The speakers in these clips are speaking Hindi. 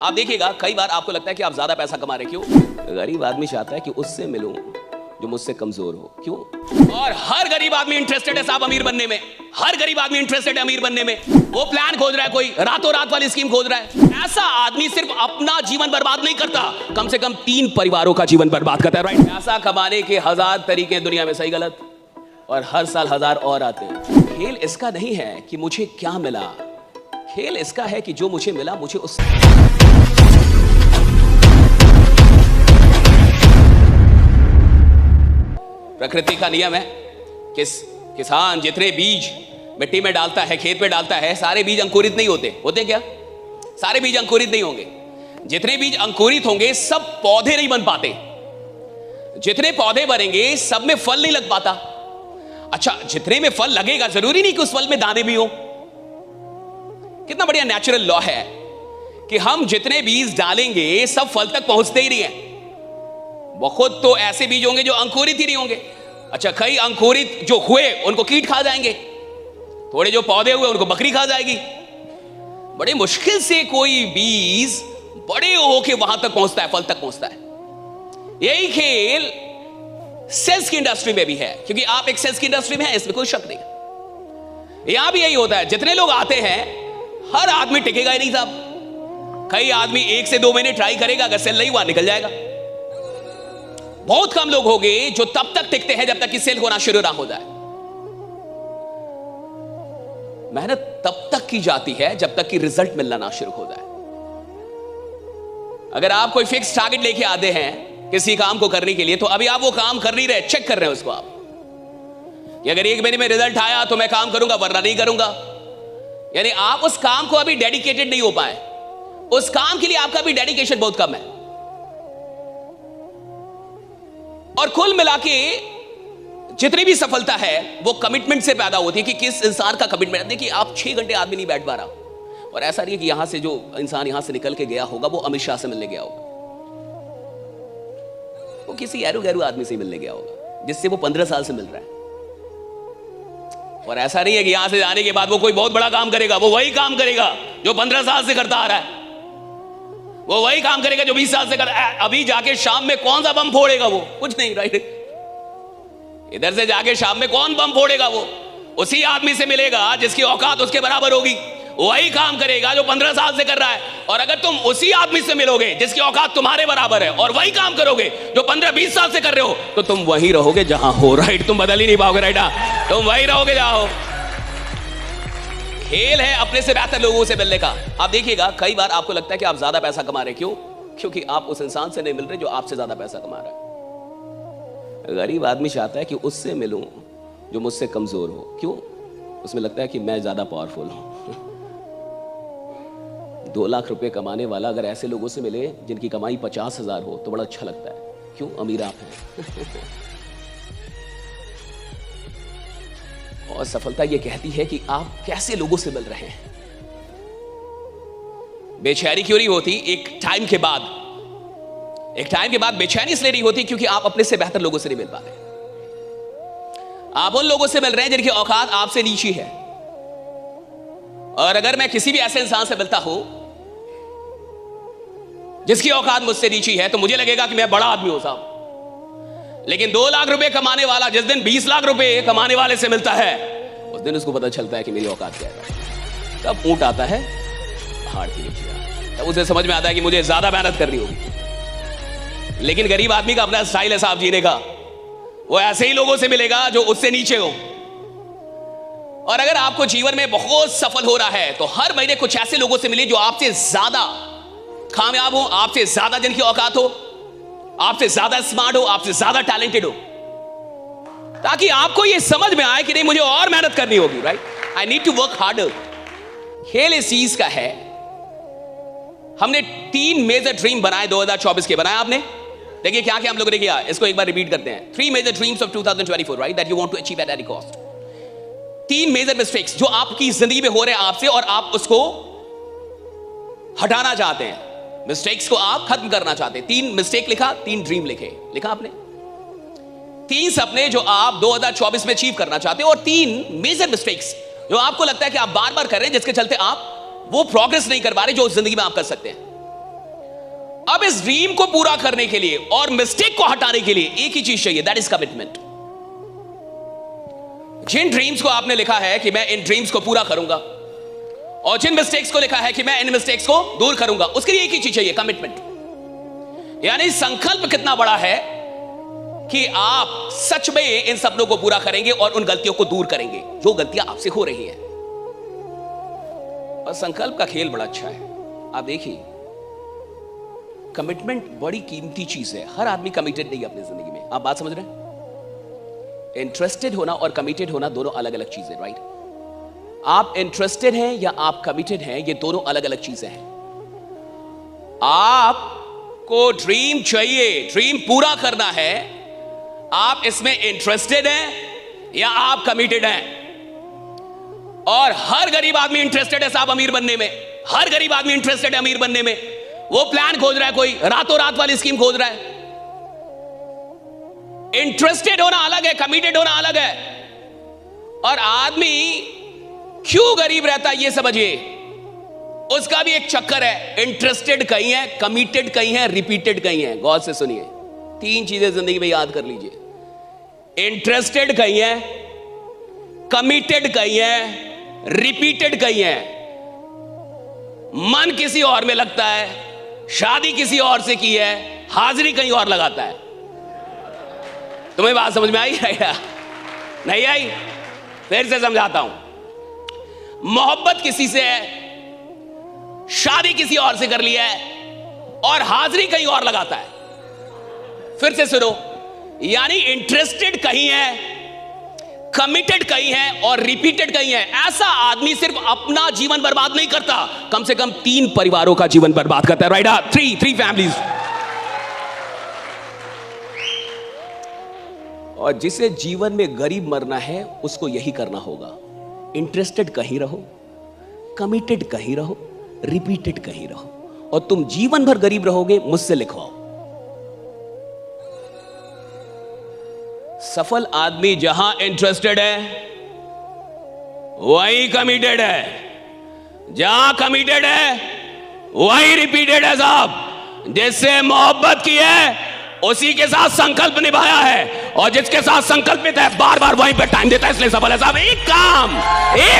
आप देखिएगा कई बार आपको लगता है कि आप ज्यादा पैसा कमा रहे, क्यों? गरीब आदमी चाहता है कि उससे मिलूं जो मुझसे कमजोर हो, क्यों? और हर गरीब आदमी इंटरेस्टेड है साहब अमीर बनने में। हर गरीब आदमी इंटरेस्टेड है अमीर बनने में। वो प्लान खोज रहा है, कोई रातों रात वाली स्कीम खोज रहा है। ऐसा आदमी सिर्फ अपना जीवन बर्बाद नहीं करता, कम से कम 3 परिवारों का जीवन बर्बाद करता है। राइट? पैसा कमाने के 1000 तरीके दुनिया में, सही गलत, और हर साल 1000 और आते हैं। खेल इसका नहीं है कि मुझे क्या मिला, खेल इसका है कि जो मुझे मिला मुझे उस प्रकृति का नियम है कि किसान जितने बीज मिट्टी में डालता है, खेत में डालता है, सारे बीज अंकुरित नहीं होते। होते क्या? सारे बीज अंकुरित नहीं होंगे। जितने बीज अंकुरित होंगे सब पौधे नहीं बन पाते। जितने पौधे बनेंगे सब में फल नहीं लग पाता। अच्छा, जितने में फल लगेगा जरूरी नहीं कि उस फल में दाने भी हो। कितना बढ़िया नेचुरल लॉ है कि हम जितने बीज डालेंगे सब फल तक पहुंचते ही नहीं है। बहुत तो ऐसे बीज होंगे जो अंकुरित ही नहीं होंगे। अच्छा, कई अंकुरित जो हुए उनको कीट खा जाएंगे, थोड़े जो पौधे हुए उनको बकरी खा जाएगी। बड़े मुश्किल से कोई बीज बड़े होके वहां तक पहुंचता है, फल तक पहुंचता है। यही खेल सेल्स की इंडस्ट्री में भी है, क्योंकि आप एक सेल्स की इंडस्ट्री में हैं, इसमें कोई शक नहीं। यहां भी यही होता है, जितने लोग आते हैं हर आदमी टिकेगा ही नहीं साहब। कई आदमी 1 से 2 महीने ट्राई करेगा, अगर सेल नहीं हुआ निकल जाएगा। बहुत कम लोग होंगे जो तब तक टिकते हैं जब तक कि सेल होना शुरू ना हो जाए। मेहनत तब तक की जाती है जब तक कि रिजल्ट मिलना ना शुरू हो जाए। अगर आप कोई फिक्स टारगेट लेके आते हैं किसी काम को करने के लिए, तो अभी आप वो काम कर नहीं रहे, चेक कर रहे हैं उसको आप कि अगर 1 महीने में रिजल्ट आया तो मैं काम करूंगा, वरना नहीं करूंगा। यानी आप उस काम को अभी डेडिकेटेड नहीं हो पाए। उस काम के लिए आपका भी डेडिकेशन बहुत कम है। और कुल मिला के जितनी भी सफलता है वो कमिटमेंट से पैदा होती है कि किस इंसान का कमिटमेंट। देखिए, आप 6 घंटे आदमी नहीं बैठ पा रहा, और ऐसा नहीं है कि यहां से जो इंसान यहां से निकल के गया होगा वो अमित शाह से मिलने गया होगा, वो किसी एरू गैरू आदमी से मिलने गया होगा जिससे वो 15 साल से मिल रहा है। और ऐसा नहीं है कि यहां से जाने के बाद वो कोई बहुत बड़ा काम करेगा। वो वही काम करेगा जो 15 साल से करता आ रहा है। वो वही काम करेगा जो 20 साल से कर। अभी जाके शाम में कौन सा बम फोड़ेगा? वो कुछ नहीं। राइट? इधर से जाके शाम में कौन बम फोड़ेगा? वो उसी आदमी से मिलेगा जिसकी औकात उसके बराबर होगी। वही काम करेगा जो 15 साल से कर रहा है। और अगर तुम उसी आदमी से मिलोगे जिसकी औकात तुम्हारे बराबर है और वही काम करोगे जो 15-20 साल से कर रहे हो, तो तुम वही रहोगे जहां हो। राइट? तुम बदल ही नहीं पाओगे। राइट? तुम वही रहोगे जहां हो। खेल है अपने से बेहतर लोगों से मिलने का। आप देखिएगा कई बार आपको लगता है कि आप ज्यादा पैसा कमा रहे, क्यों? क्योंकि आप उस इंसान से नहीं मिल रहे जो आपसे ज्यादा पैसा कमा रहा है। गरीब आदमी चाहता है कि उससे मिलूं जो मुझसे कमजोर हो, क्यों? उसमें लगता है कि मैं ज्यादा पावरफुल हूं। 2 लाख रुपए कमाने वाला अगर ऐसे लोगों से मिले जिनकी कमाई 50,000 हो तो बड़ा अच्छा लगता है, क्यों? अमीर आप हैं। और सफलता यह कहती है कि आप कैसे लोगों से मिल रहे हैं। बेचैनी क्यों नहीं होती? एक टाइम के बाद बेचैनी इसलिए नहीं होती क्योंकि आप अपने से बेहतर लोगों से नहीं मिल पा रहे। आप उन लोगों से मिल रहे हैं जिनकी औकात आपसे नीची है। और अगर मैं किसी भी ऐसे इंसान से मिलता हूं जिसकी औकात मुझसे नीची है, तो मुझे लगेगा कि मैं बड़ा आदमी हूं साहब। लेकिन 2 लाख रुपए कमाने वाला जिस दिन 20 लाख रुपए कमाने वाले से मिलता है, उस दिन उसको पता चलता है कि मेरी औकात क्या है। तब ऊंट आता है पहाड़ के नीचे, तब उसे समझ में आता है कि मुझे ज्यादा मेहनत करनी होगी। लेकिन गरीब आदमी का अपना स्टाइल है साहब जीने का। वो ऐसे ही लोगों से मिलेगा जो उससे नीचे हो। और अगर आपको जीवन में बहुत सफल हो रहा है, तो हर महीने कुछ ऐसे लोगों से मिले जो आपसे ज्यादा कामयाब हो, आपसे ज्यादा जिनकी औकात हो, आपसे ज्यादा स्मार्ट हो, आपसे ज्यादा टैलेंटेड हो, ताकि आपको यह समझ में आए कि नहीं, मुझे और मेहनत करनी होगी। Right? I need to work harder. खेल इस चीज का है। हमने 3 मेजर ड्रीम बनाए 2024 के। बनाए आपने? देखिए क्या क्या हम लोगों ने किया, इसको एक बार रिपीट करते हैं। 3 major dreams of 2024, right, that you want to achieve at any cost. 3 major mistakes जो आपकी जिंदगी में हो रहे हैं आपसे, और आप उसको हटाना चाहते हैं। मिस्टेक्स को आप खत्म करना चाहते हैं। 3 मिस्टेक लिखा, 3 ड्रीम लिखा आपने। 3 सपने जो आप 2024 में अचीव करना चाहते हैं, और 3 मेजर मिस्टेक्स जो आपको लगता है कि आप बार बार कर रहे हैं, जिसके चलते आप वो प्रोग्रेस नहीं कर पा रहे जो जिंदगी में आप कर सकते हैं। अब इस ड्रीम को पूरा करने के लिए और मिस्टेक को हटाने के लिए एक ही चीज चाहिए, दैट इज कमिटमेंट। जिन ड्रीम्स को आपने लिखा है कि मैं इन ड्रीम्स को पूरा करूंगा, और जिन मिस्टेक्स को लिखा है कि मैं इन मिस्टेक्स को दूर करूंगा, उसके लिए एक ही चीज चाहिए, कमिटमेंट। यानी संकल्प कितना बड़ा है कि आप सच में इन सपनों को पूरा करेंगे और उन गलतियों को दूर करेंगे जो गलतियां आपसे हो रही हैं। और संकल्प का खेल बड़ा अच्छा है। आप देखिए, कमिटमेंट बड़ी कीमती चीज है। हर आदमी कमिटेड नहीं है अपनी जिंदगी में। आप बात समझ रहे हैं? इंटरेस्टेड होना और कमिटेड होना दोनों अलग अलग चीजें, राइट? आप इंटरेस्टेड हैं या आप कमिटेड हैं, ये दोनों अलग अलग चीजें हैं। आपको ड्रीम चाहिए, ड्रीम पूरा करना है, आप इसमें इंटरेस्टेड हैं या आप कमिटेड हैं? और हर गरीब आदमी इंटरेस्टेड है साहब अमीर बनने में। हर गरीब आदमी इंटरेस्टेड है अमीर बनने में। वो प्लान खोज रहा है, कोई रातों रात वाली स्कीम खोज रहा है। इंटरेस्टेड होना अलग है, कमिटेड होना अलग है। और आदमी क्यों गरीब रहता है ये समझिए, उसका भी एक चक्कर है। इंटरेस्टेड कहीं है, कमिटेड कहीं है, रिपीटेड कहीं है। गौर से सुनिए, 3 चीजें जिंदगी में याद कर लीजिए। इंटरेस्टेड कहीं है, कमिटेड कहीं है, रिपीटेड कहीं है। मन किसी और में लगता है, शादी किसी और से की है, हाजिरी कहीं और लगाता है। तुम्हें बात समझ में आई या नहीं आई? फिर से समझाता हूं। मोहब्बत किसी से है, शादी किसी और से कर लिया है, और हाजिरी कहीं और लगाता है। फिर से सुनो, यानी इंटरेस्टेड कहीं है, कमिटेड कहीं है, और रिपीटेड कहीं है। ऐसा आदमी सिर्फ अपना जीवन बर्बाद नहीं करता, कम से कम 3 परिवारों का जीवन बर्बाद करता है, राइट? 3 फैमिलीज। और जिसे जीवन में गरीब मरना है उसको यही करना होगा। इंटरेस्टेड कहीं रहो, कमिटेड कहीं रहो, रिपीटेड कहीं रहो, और तुम जीवन भर गरीब रहोगे। मुझसे लिखवाओ। सफल आदमी जहां इंटरेस्टेड है वही कमिटेड है, जहां कमिटेड है वही रिपीटेड है साहब। जिससे मोहब्बत की है उसी के साथ संकल्प निभाया है, और जिसके साथ संकल्पित है बार बार वहीं पे टाइम देता है, इसलिए सफल है साहब। एक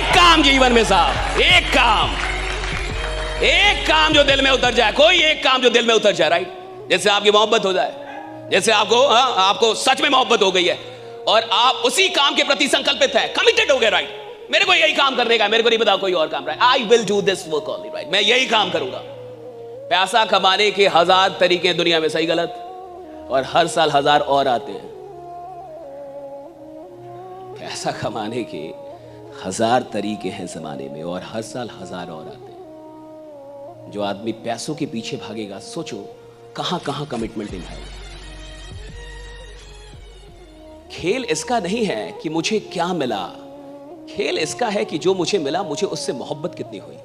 काम जीवन में साहब, एक काम जो दिल में उतर जाए, कोई एक काम जो दिल में उतर जाए, राइट? जैसे आपकी मोहब्बत हो जाए, जैसे आपको सच में मोहब्बत हो गई है और आप उसी काम के प्रति संकल्पित है, कमिटेड हो गए, राइट? मेरे को यही काम करने का, मेरे को नहीं पता कोई और काम, right? I will do this work only, right? मैं यही काम करूंगा। पैसा कमाने के 1000 तरीके हैं दुनिया में, सही गलत, और हर साल 1000 और आते हैं। पैसा कमाने के 1000 तरीके हैं जमाने में, और हर साल 1000 और आते हैं। जो आदमी पैसों के पीछे भागेगा, सोचो कहां कहां कमिटमेंट निभाएगा। खेल इसका नहीं है कि मुझे क्या मिला, खेल इसका है कि जो मुझे मिला मुझे उससे मोहब्बत कितनी हुई।